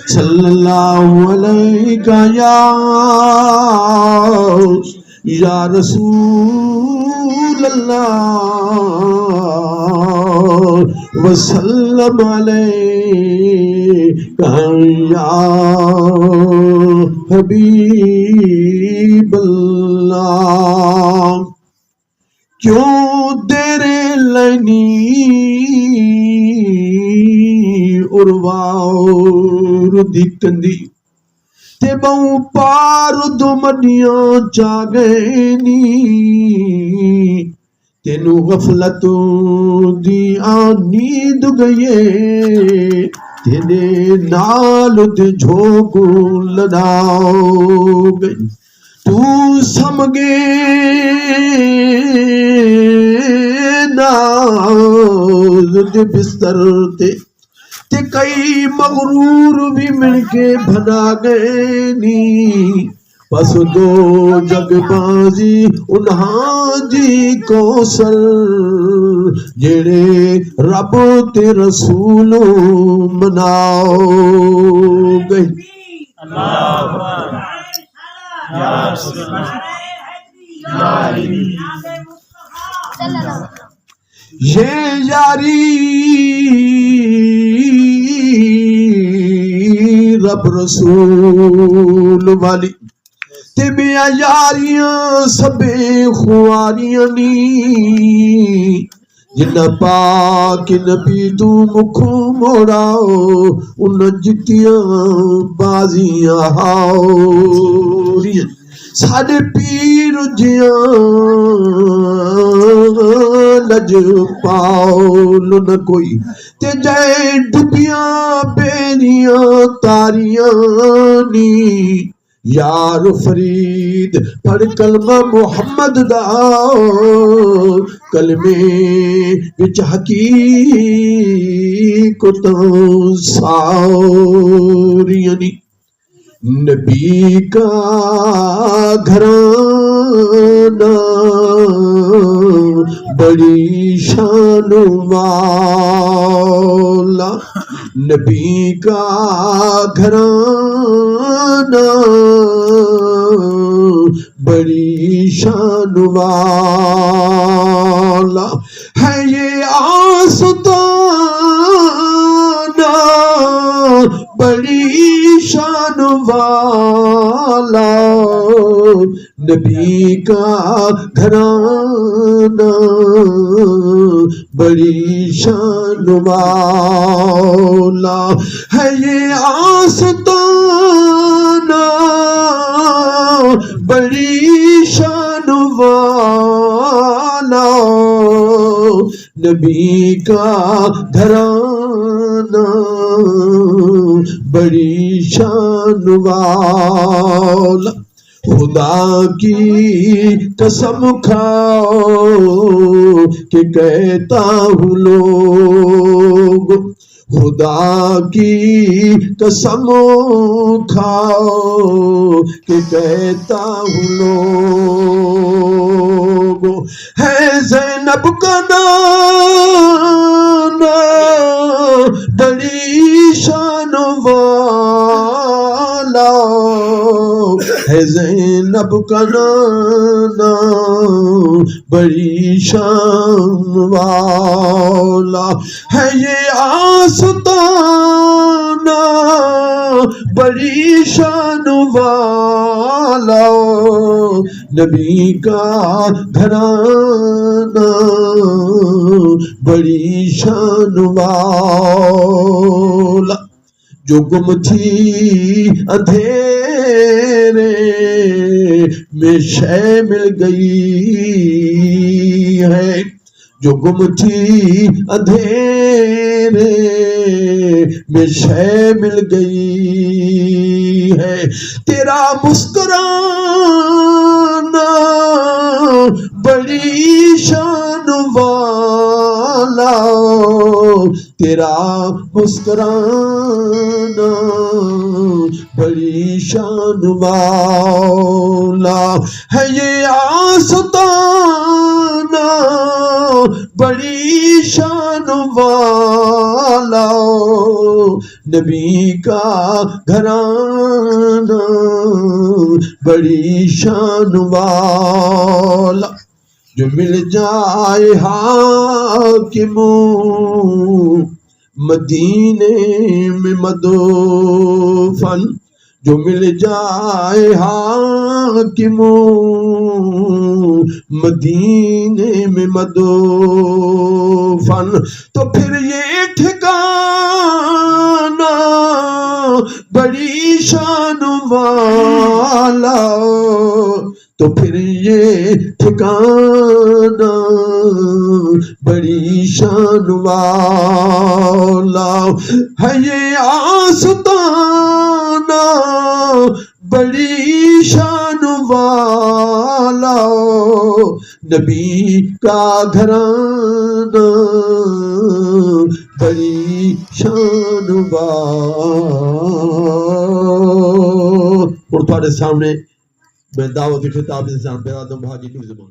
صلی اللہ علیہ یا رسول اللہ وسلم علیہ یا حبیب اللہ کیوں تیرے لینی urvaur dikandi te bau paru do madiyan chageni tenu ghaflatu di aanid gaye tene naal te jhoku ladao gayi tu samge naaz de bistar te کئی مغرور بھی مل کے بھنا گئے نی پس دو جگ بازی انہاں جی کوثر جڑے رب تے رسول مناؤ گئے اللہ یا رسول اللہ یا علی یہ یاری رب رسول والی تے بیا یاریاں سبے خواریاں نی جن پاک نبی تو مکھو موڑاؤ ان جتیاں بازیاں ہاؤ ساڑے پیر جیاں لج پاؤ نہ کوئی تے جائے ڈبیاں بیریاں تاریاں نی یار فرید پڑھ کلمہ محمد دا کلمے وچ حقیقتاں ساریاں نی نبی کا گھرانہ بڑی شان والا نبی کا گھرانہ بڑی شان والا ہے یہ آستانہ بڑی شان والا نبی کا گھرانہ بڑی شان والا ہے یہ آستانہ بڑی شان والا نبی کا گھرانہ بڑی شان والا خدا کی قسم کھاؤ کہ کہتا ہوں لوگ خدا کی قسم کھاؤ کہ کہتا ہوں لوگ ہے زینب کا نام بڑی شان والا ہے زینب کا نام بڑی شان والا ہے یہ آستانہ بڑی شان والا نبی کا گھرانہ بڑی شان والا جو گم تھی اندھیرے میں شے مل گئی ہے جو گم تھی اندھیرے میں شے مل گئی ہے تیرا مسکرانا بڑی شان والا تیرا مسکرانا بڑی شان والا ہے یہ آستانہ بڑی شان والا نبی کا گھرانہ بڑی شان والا جو مل جائے حاکم مدینے میں مدفن جو مل جائے حاکم مدینے میں مدفن تو پھر یہ ٹھکانہ بڑی شان والا تو پھر یہ ٹھکانہ بڑی شان والا ہے یہ آستانہ بڑی شان والا نبی کا گھرانہ بڑی شان والا اور تھوڑے سامنے میں دعوت خطاب انسان برادر بھاجی کی زبان